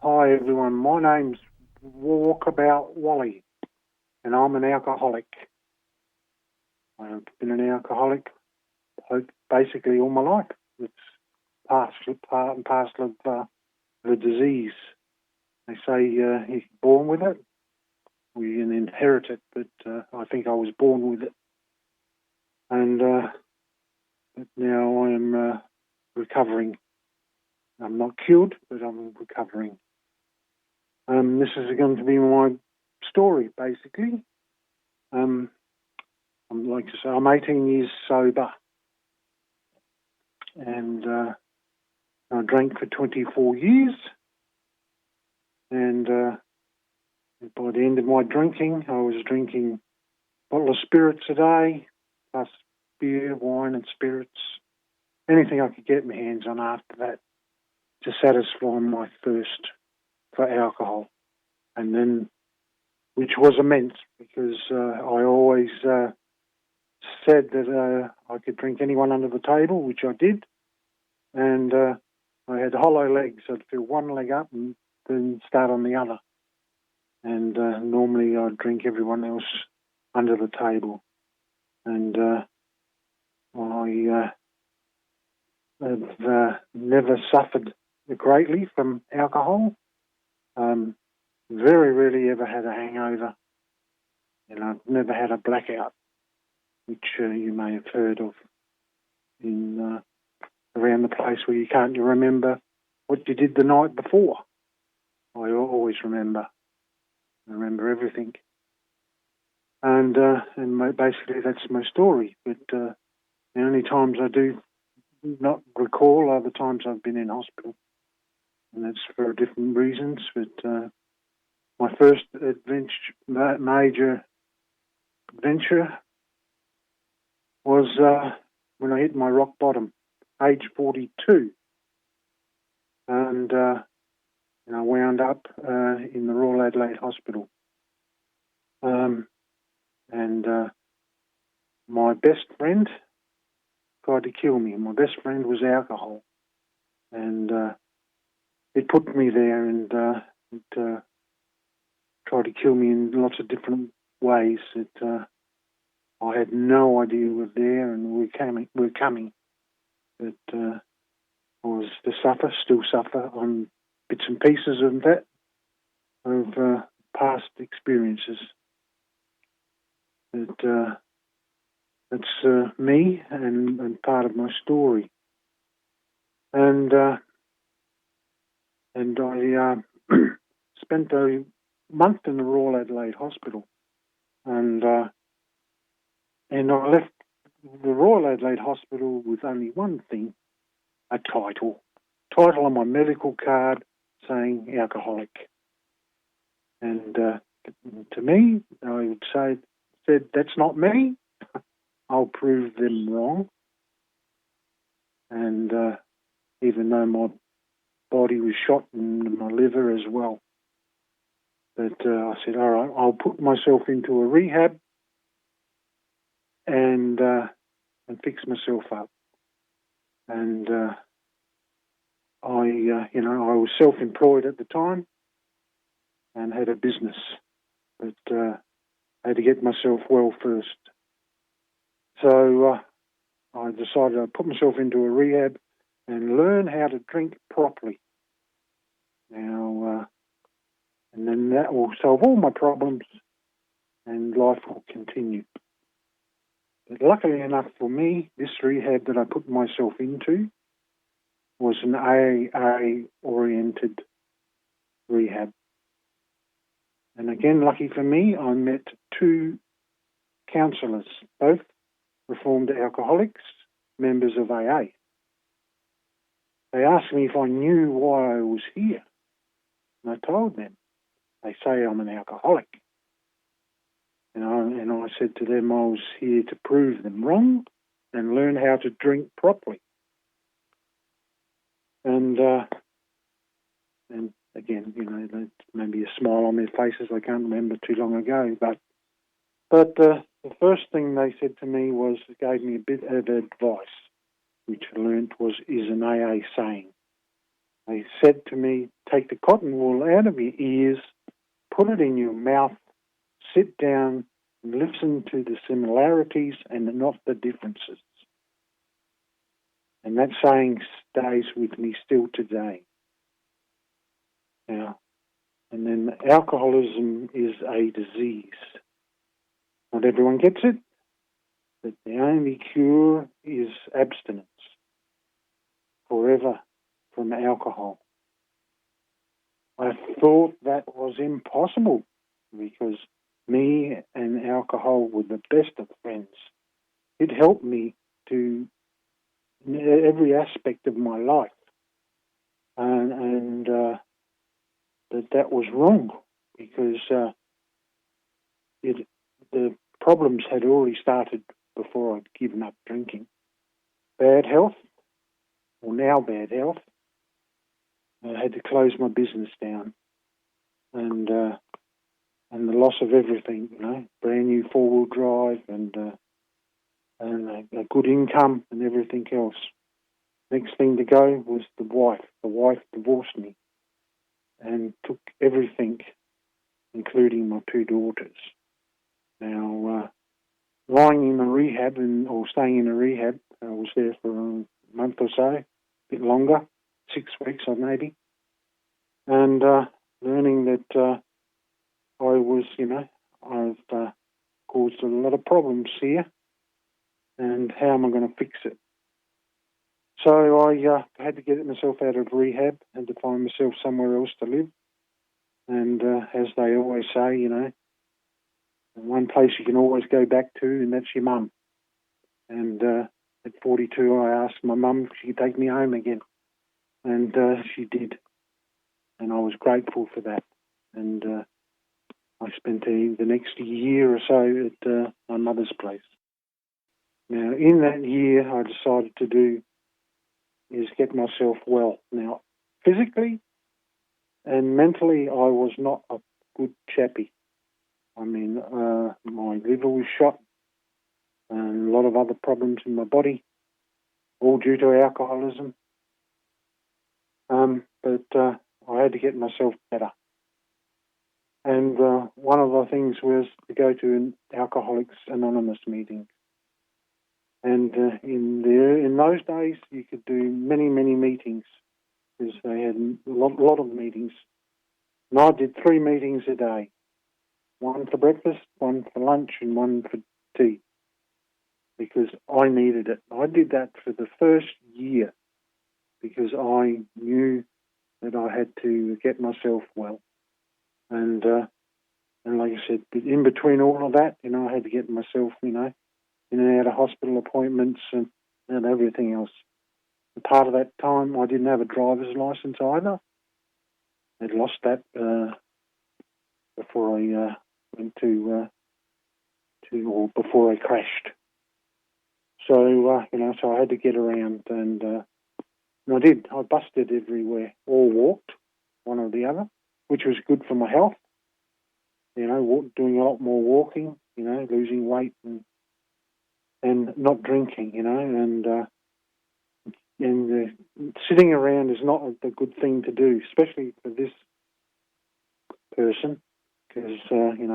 Hi everyone, my name's Walkabout-Wally and I'm an alcoholic. I've been an alcoholic basically all my life. It's part and parcel of the disease. They say you're born with it, we can inherit it, but I think I was born with it. And but now I'm recovering. I'm not cured, but I'm recovering. This is going to be my story, basically. I'm like to say, I'm 18 years sober, and I drank for 24 years. And by the end of my drinking, I was drinking a bottle of spirits a day, plus beer, wine, and spirits. Anything I could get my hands on after that to satisfy my thirst for alcohol. And then, which was immense, because I always said that I could drink anyone under the table, which I did. And I had hollow legs. I'd fill one leg up and then start on the other. And normally I'd drink everyone else under the table. And I have never suffered greatly from alcohol. Very rarely ever had a hangover. And I've never had a blackout, which you may have heard of in around the place where you can't remember what you did the night before. I always remember. I remember everything. And basically that's my story. But the only times I do not recall are the times I've been in hospital. And that's for different reasons. But my first major adventure was when I hit my rock bottom, age 42. And I wound up in the Royal Adelaide Hospital. And my best friend tried to kill me. My best friend was alcohol. And it put me there, and it tried to kill me in lots of different ways. I had no idea it was there, and we're coming. But I was to still suffer on bits and pieces of that, of past experiences. But that's me and part of my story. And I spent a month in the Royal Adelaide Hospital, and I left the Royal Adelaide Hospital with only one thing: a title on my medical card saying alcoholic. And to me, I would said that's not me. I'll prove them wrong. And even though my body was shot in my liver as well. But I said, all right, I'll put myself into a rehab and fix myself up. And I was self-employed at the time and had a business, but I had to get myself well first. So I decided I'd put myself into a rehab and learn how to drink properly. Now, and then that will solve all my problems and life will continue. But luckily enough for me, this rehab that I put myself into was an AA-oriented rehab. And again, lucky for me, I met two counsellors, both reformed alcoholics, members of AA. They asked me if I knew why I was here. And I told them. They say I'm an alcoholic. And I said to them I was here to prove them wrong and learn how to drink properly. And again, maybe a smile on their faces. I can't remember too long ago. But the first thing they said to me gave me a bit of advice, which I learnt is an AA saying. They said to me, take the cotton wool out of your ears, put it in your mouth, sit down, and listen to the similarities and not the differences. And that saying stays with me still today. Now, and then alcoholism is a disease. Not everyone gets it, but the only cure is abstinence forever from alcohol. I thought that was impossible because me and alcohol were the best of friends. It helped me to every aspect of my life, and that was wrong because the problems had already started before I'd given up drinking. Bad health, or now bad health. I had to close my business down, and the loss of everything, brand new 4-wheel drive and a good income and everything else. Next thing to go was the wife. The wife divorced me and took everything, including my 2 daughters. Now, lying in a rehab or staying in a rehab, I was there for a month or so, a bit longer, 6 weeks maybe, and learning that I was, I've caused a lot of problems here, and how am I going to fix it? So I had to get myself out of rehab, had to find myself somewhere else to live. And as they always say, one place you can always go back to, and that's your mum. And at 42, I asked my mum if she could take me home again. And she did. And I was grateful for that. And I spent the next year or so at my mother's place. Now, in that year, I decided to do is get myself well. Now, physically and mentally, I was not a good chappie. I mean, my liver was shot and a lot of other problems in my body, all due to alcoholism. But I had to get myself better. And one of the things was to go to an Alcoholics Anonymous meeting. And in those days, you could do many, many meetings because they had a lot of meetings. And I did 3 meetings a day, 1 for breakfast, 1 for lunch, and 1 for tea, because I needed it. I did that for the first year because I knew that I had to get myself well. And like I said, in between all of that, I had to get myself, in and out of hospital appointments and everything else. And part of that time, I didn't have a driver's license either. I'd lost that before I went or before I crashed. So, so I had to get around, and I did. I busted everywhere, or walked, one or the other, which was good for my health. Doing a lot more walking, losing weight and not drinking, and sitting around is not a good thing to do, especially for this person, because I'm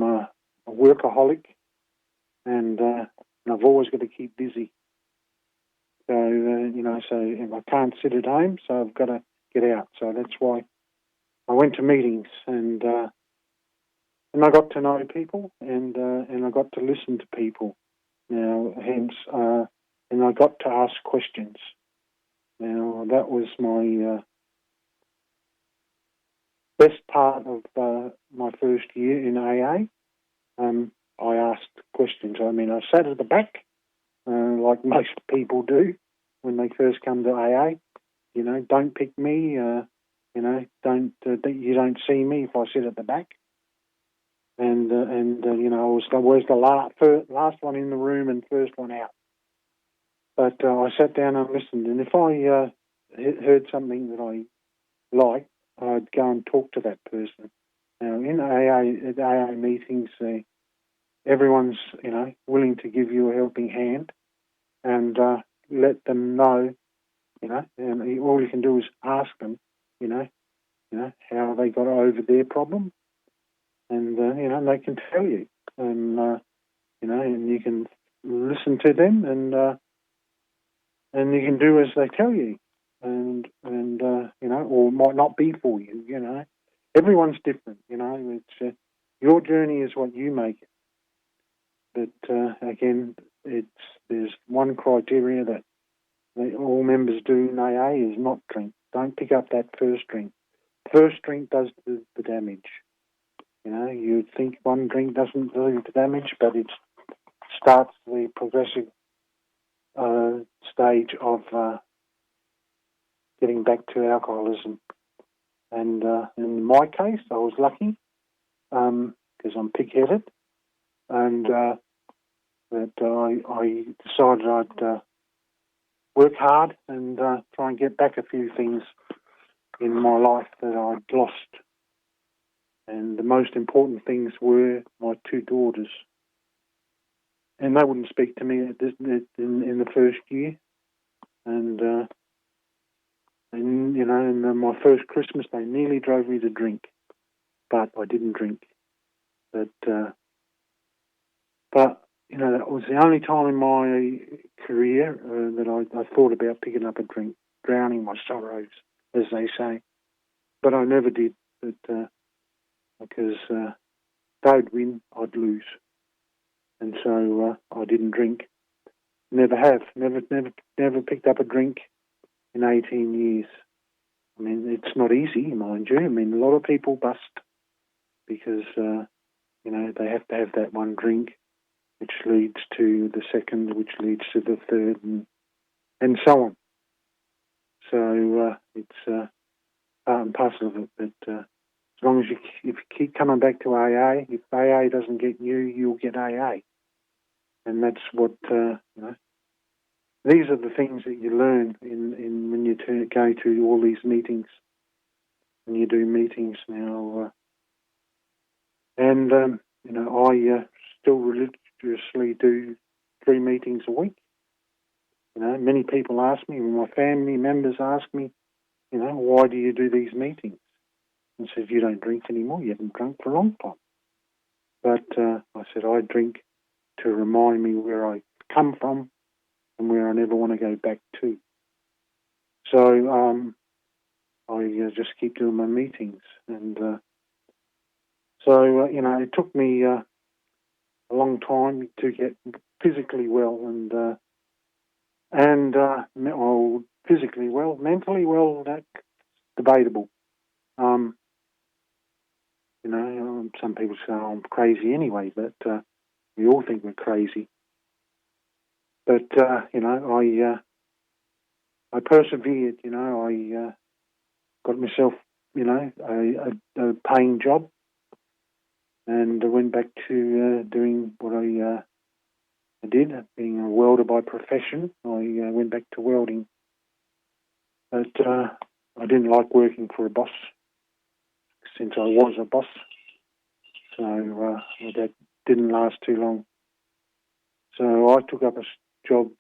a workaholic, and I've always got to keep busy. So so if I can't sit at home, so I've got to get out. So that's why I went to meetings, and I got to know people, and I got to listen to people. Now, hence, and I got to ask questions. Now, that was my best part of my first year in AA. I asked questions. I mean, I sat at the back, like most people do when they first come to AA. Don't pick me. Don't you don't see me if I sit at the back. And I was the last one in the room and first one out. But I sat down and listened, and if I heard something that I liked, I'd go and talk to that person. Now, in AA meetings, everyone's willing to give you a helping hand and let them know and all you can do is ask them, you know, how they got over their problem, and they can tell you, and and you can listen to them, and you can do as they tell you, and or it might not be for you. Everyone's different. It's your journey is what you make it. But again, there's one criteria that all members do in AA is not drink. Don't pick up that first drink. First drink does the damage. You'd think one drink doesn't do the damage, but it starts the progressive stage of getting back to alcoholism. And in my case, I was lucky because I'm pig-headed, and that I decided I'd work hard and try and get back a few things in my life that I'd lost. And the most important things were my two daughters. And they wouldn't speak to me in the first year. And my first Christmas, they nearly drove me to drink, but I didn't drink. But that was the only time in my career that I thought about picking up a drink, drowning my sorrows, as they say. But I never did, because they'd win, I'd lose. And so I didn't drink. Never have. Never picked up a drink in 18 years. I mean, it's not easy, mind you. I mean, a lot of people bust because, they have to have that one drink, which leads to the second, which leads to the third, and so on. So it's part and parcel of it. But as long as if you keep coming back to AA, if AA doesn't get you, you'll get AA. And that's what, these are the things that you learn in when you go to all these meetings. When you do meetings now. I still religiously do 3 meetings a week. Many people ask me, my family members ask me, why do you do these meetings? And says, you don't drink anymore. You haven't drunk for a long time. But I said, I drink to remind me where I come from and where I never want to go back to. So I just keep doing my meetings. And it took me a long time to get physically well physically well. Mentally well, that's debatable. Some people say I'm crazy anyway, but we all think we're crazy. But I persevered. I got myself, a paying job, and I went back to doing what I did, being a welder by profession. I went back to welding, but I didn't like working for a boss since I was a boss. So that didn't last too long. So I took up a job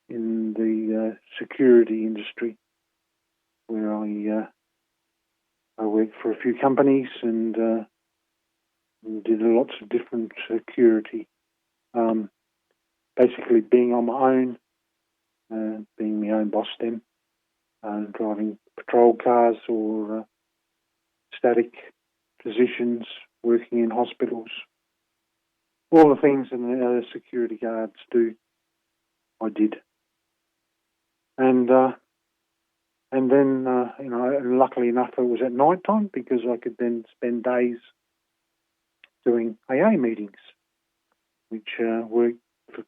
in the security industry, where I worked for a few companies and did lots of different security. Basically being on my own, being my own boss then, driving patrol cars or static positions, working in hospitals, all the things that the security guards do, I did. And then, luckily enough, it was at night time because I could then spend days doing AA meetings, which worked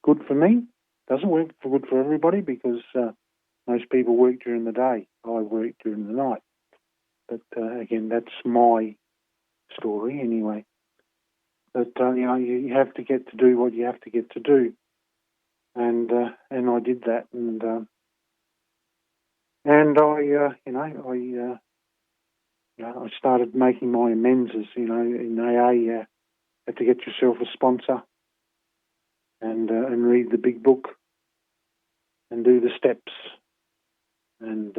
good for me. Doesn't work good for everybody because most people work during the day. I work during the night. But again, that's my story anyway. But you have to get to do what you have to get to do, and I did that, and I started making my amends. As in AA, you have to get yourself a sponsor, and read the big book, and do the steps, and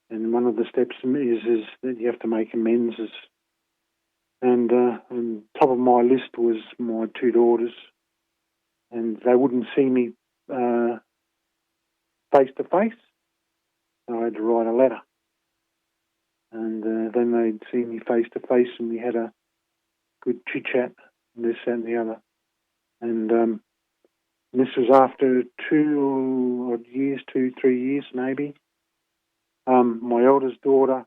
one of the steps is that you have to make amends. And on top of my list was my two daughters, and they wouldn't see me face to face. So I had to write a letter, and then they'd see me face to face, and we had a good chit chat, and this, that, and the other. And this was after 3 years maybe. My eldest daughter,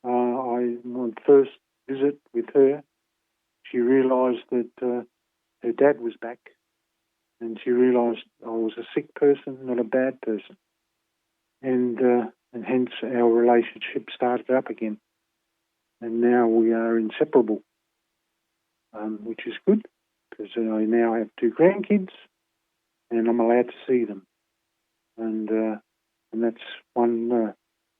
my first visit with her, she realised that her dad was back, and she realised I was a sick person, not a bad person, and hence our relationship started up again, and now we are inseparable, which is good because I now have two grandkids, and I'm allowed to see them, and that's one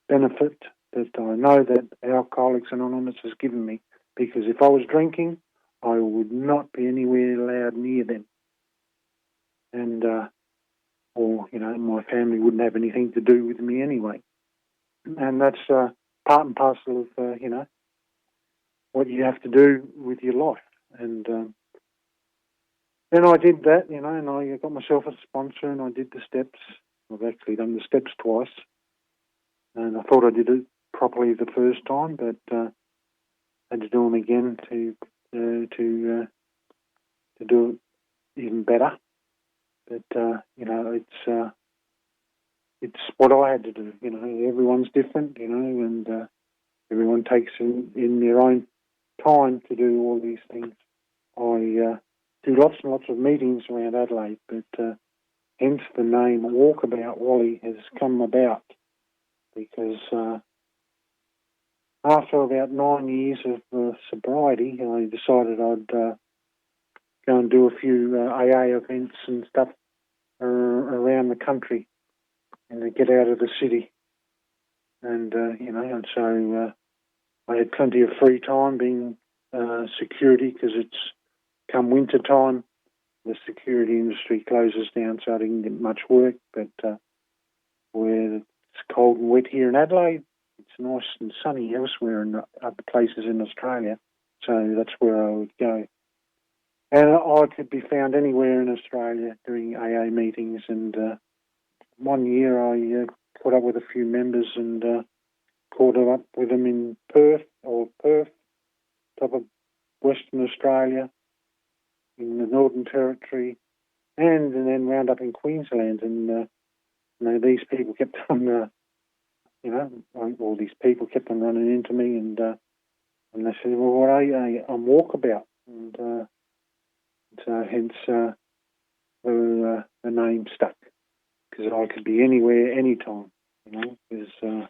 benefit that I know that Alcoholics Anonymous has given me, because if I was drinking, I would not be anywhere allowed near them, and or my family wouldn't have anything to do with me anyway, and that's part and parcel of what you have to do with your life, and then I did that, and I got myself a sponsor, and I did the steps. I've actually done the steps twice, and I thought I did it properly the first time, but had to do them again to do it even better. But it's what I had to do. Everyone's different, and everyone takes in their own time to do all these things. I do lots and lots of meetings around Adelaide, but hence the name Walkabout-Wally has come about, because after about 9 years of sobriety, I decided I'd go and do a few AA events and stuff around the country, and to get out of the city. And, and so I had plenty of free time being security, because it's come winter time, the security industry closes down, so I didn't get much work. But where it's cold and wet here in Adelaide, it's nice and sunny elsewhere in other places in Australia. So that's where I would go. And I could be found anywhere in Australia doing AA meetings. And one year I caught up with a few members and caught up with them in Perth, top of Western Australia, in the Northern Territory, and then round up in Queensland. And these people kept on, all these people kept on running into me, and they said, "Well, what are you?" I'm Walkabout, and so hence the name stuck, because I could be anywhere, anytime, because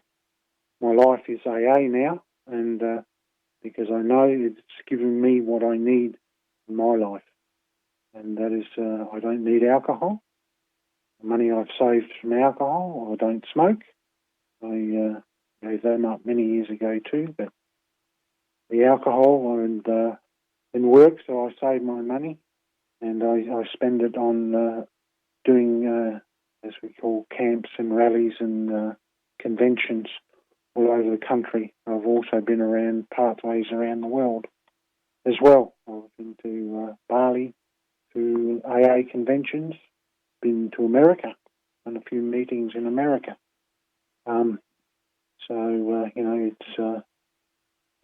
my life is AA now, and because I know it's given me what I need in my life, and that is I don't need alcohol. The money I've saved from alcohol, I don't smoke. I gave them up many years ago too, but the alcohol and didn't work, so I saved my money, and I spend it on doing, as we call, camps and rallies and conventions all over the country. I've also been around pathways around the world as well. I've been to Bali, to AA conventions, been to America, and a few meetings in America.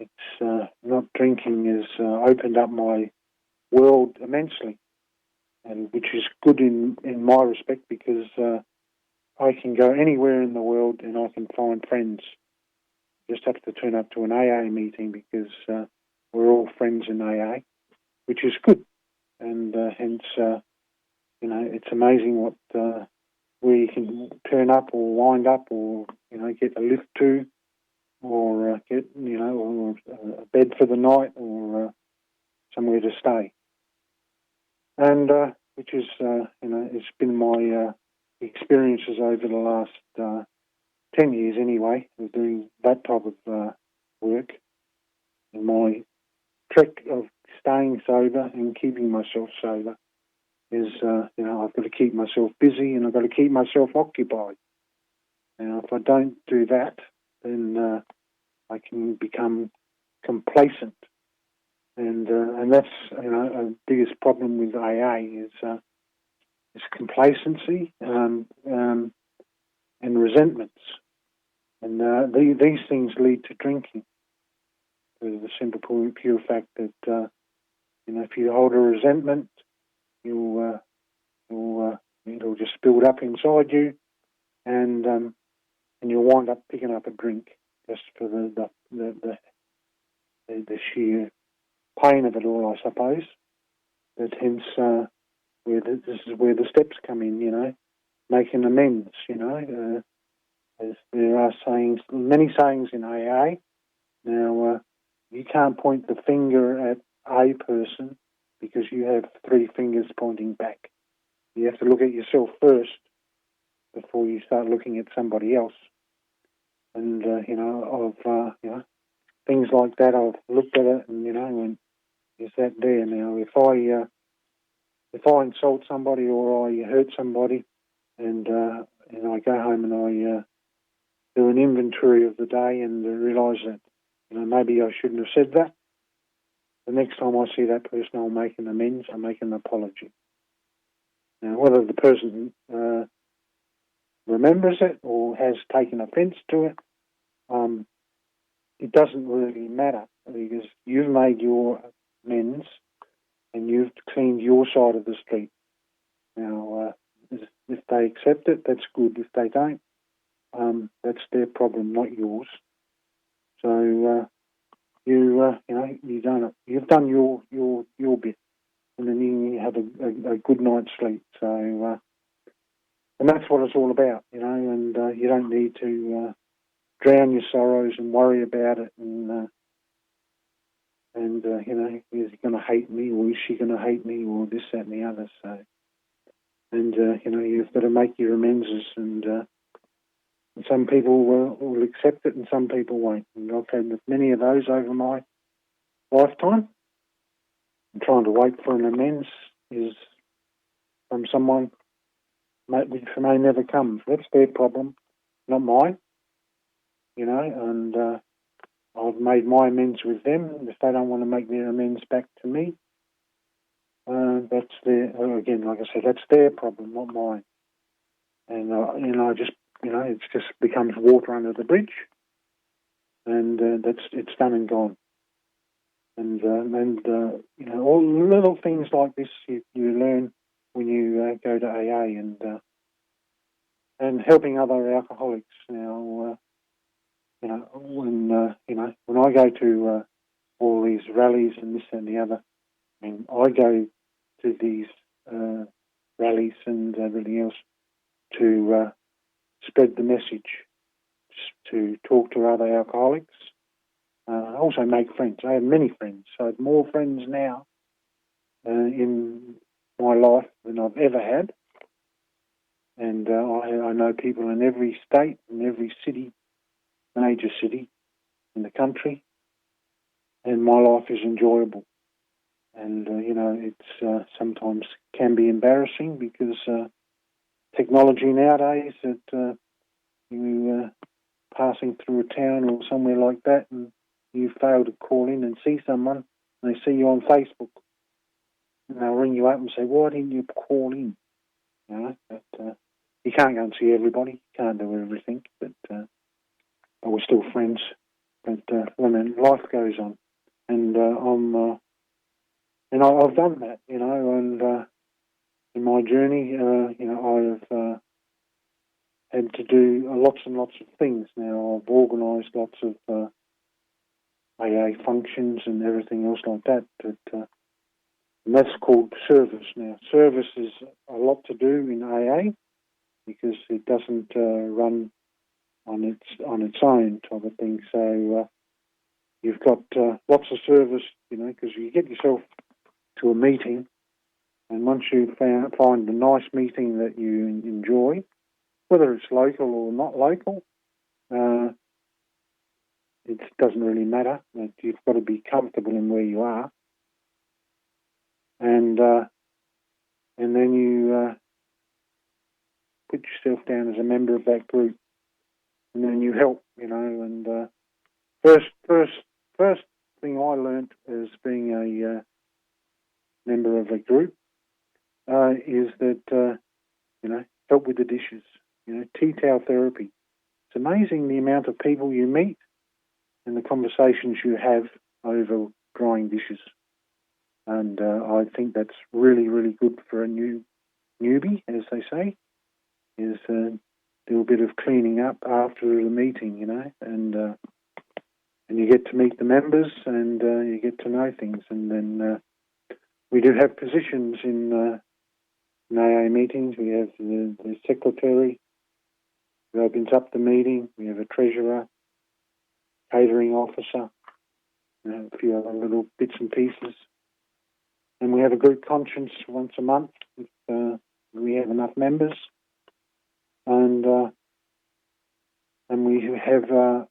It's not drinking has opened up my world immensely, and which is good in my respect, because I can go anywhere in the world and I can find friends. Just have to turn up to an AA meeting, because we're all friends in AA, which is good, and hence it's amazing what where you can turn up or wind up, or get a lift to, or get or a bed for the night, or somewhere to stay, and which is it's been my experiences over the last 10 years anyway of doing that type of work, and my trick of staying sober and keeping myself sober is I've got to keep myself busy, and I've got to keep myself occupied. Now, if I don't do that, then I can become complacent, and that's a biggest problem with AA is complacency and resentments, and these things lead to drinking. For the simple pure fact that if you hold a resentment, it'll just build up inside you, and you'll wind up picking up a drink just for the sheer pain of it all, I suppose. But hence, this is where the steps come in. Making amends. As there are many sayings in AA. Now, you can't point the finger at a person because you have three fingers pointing back. You have to look at yourself first before you start looking at somebody else. And things like that. I've looked at it, and is that there now? If I insult somebody or I hurt somebody, and I go home and I do an inventory of the day and realise that maybe I shouldn't have said that. The next time I see that person, I'll make an amends. I'll make an apology. Now, whether the person remembers it or has taken offence to it, it doesn't really matter because you've made your amends and you've cleaned your side of the street. Now, if they accept it, that's good. If they don't, that's their problem, not yours. So you've done your bit, and then you have a good night's sleep. So, and that's what it's all about, And you don't need to drown your sorrows and worry about it, and is he going to hate me, or is she going to hate me, or this, that, and the other. So, and you've got to make your amends, and some people will accept it, and some people won't. And I've had many of those over my lifetime. And trying to wait for an amends is from someone which may never come. That's their problem, not mine. And I've made my amends with them. If they don't want to make their amends back to me, that's again, like I said, that's their problem, not mine. And it just becomes water under the bridge, and it's done and gone. And all little things like this you learn when you go to AA and helping other alcoholics. Now, when I go to all these rallies and this and the other, I go to these rallies and everything else to spread the message, to talk to other alcoholics. Also make friends. I have many friends. I have more friends now in my life than I've ever had. And I know people in every state, in every city, major city in the country. And my life is enjoyable. And, it's sometimes can be embarrassing because technology nowadays that you passing through a town or somewhere like that and you fail to call in and see someone and they see you on Facebook and they'll ring you up and say, why didn't you call in? But you can't go and see everybody. You can't do everything, but we're still friends. But life goes on. And I've done that, and in my journey, I've had to do lots and lots of things. Now, I've organised lots of AA functions and everything else like that, and that's called service. Now, service is a lot to do in AA because it doesn't run on its own type of thing. So you've got lots of service, because you get yourself to a meeting, and once you find a nice meeting that you enjoy, whether it's local or not local, it doesn't really matter. You've got to be comfortable in where you are, and then you put yourself down as a member of that group. and then you help, And first thing I learnt as being a member of a group is that help with the dishes. Tea towel therapy. It's amazing the amount of people you meet and the conversations you have over drying dishes. And I think that's really, really good for a newbie, as they say, is do a bit of cleaning up after the meeting, and you get to meet the members and you get to know things. And then we do have positions in AA meetings. We have the secretary who opens up the meeting. We have a treasurer, catering officer, a few other little bits and pieces. And we have a group conscience once a month if we have enough members. And we have our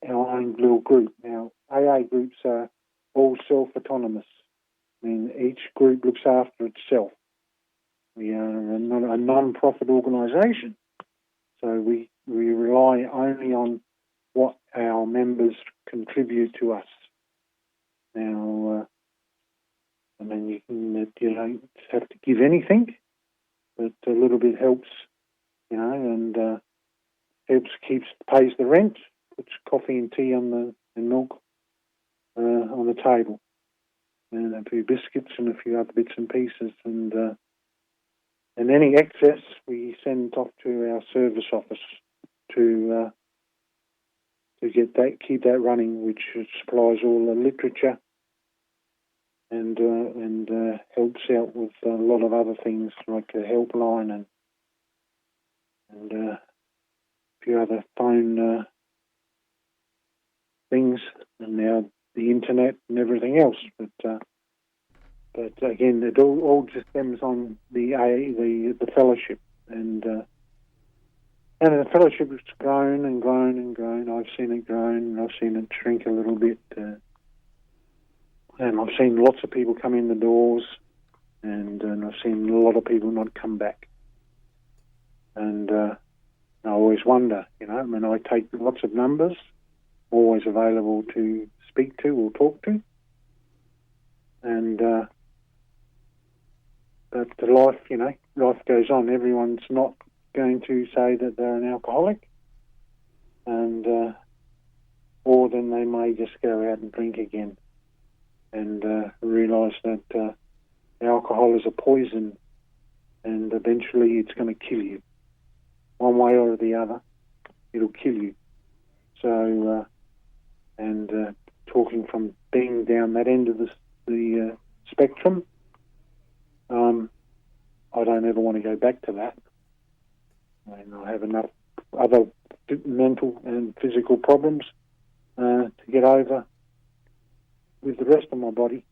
own little group. Now, AA groups are all self-autonomous. I mean, each group looks after itself. We are a non-profit organisation, so we rely only on what our members contribute to us. Now, you don't have to give anything, but a little bit helps, and pays the rent, puts coffee and tea and milk on the table, and a few biscuits and a few other bits and pieces, and any excess we send off to our service office to keep that running, which supplies all the literature and helps out with a lot of other things like a helpline and a few other phone things, and now the internet and everything else. But again, it all just stems on the fellowship, and the fellowship has grown and grown and grown. I've seen it grow, and I've seen it shrink a little bit, and I've seen lots of people come in the doors, and I've seen a lot of people not come back. And I always wonder, I take lots of numbers, always available to speak to or talk to, and but life goes on. Everyone's not going to say that they're an alcoholic, and or then they may just go out and drink again and realise that alcohol is a poison, and eventually it's going to kill you. One way or the other, it'll kill you. So, talking from being down that end of the spectrum, I don't ever want to go back to that. I have enough other mental and physical problems to get over with the rest of my body,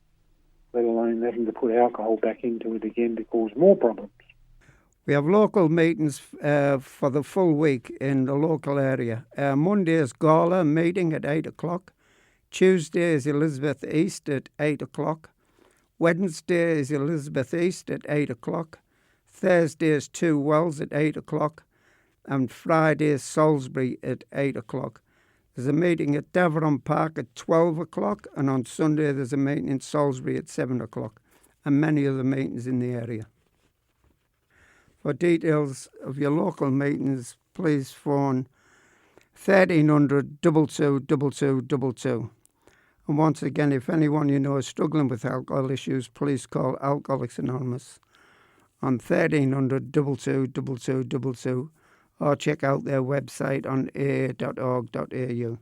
let alone having to put alcohol back into it again to cause more problems. We have local meetings for the full week in the local area. Monday is Gala meeting at 8 o'clock. Tuesday is Elizabeth East at 8 o'clock. Wednesday is Elizabeth East at 8 o'clock. Thursday is Two Wells at 8 o'clock. And Friday is Salisbury at 8 o'clock. There's a meeting at Deveron Park at 12 o'clock. And on Sunday there's a meeting in Salisbury at 7 o'clock. And many other meetings in the area. For details of your local meetings, please phone 1300 22 2222. And once again, if anyone you know is struggling with alcohol issues, please call Alcoholics Anonymous on 1300 22 2222 or check out their website on aa.org.au.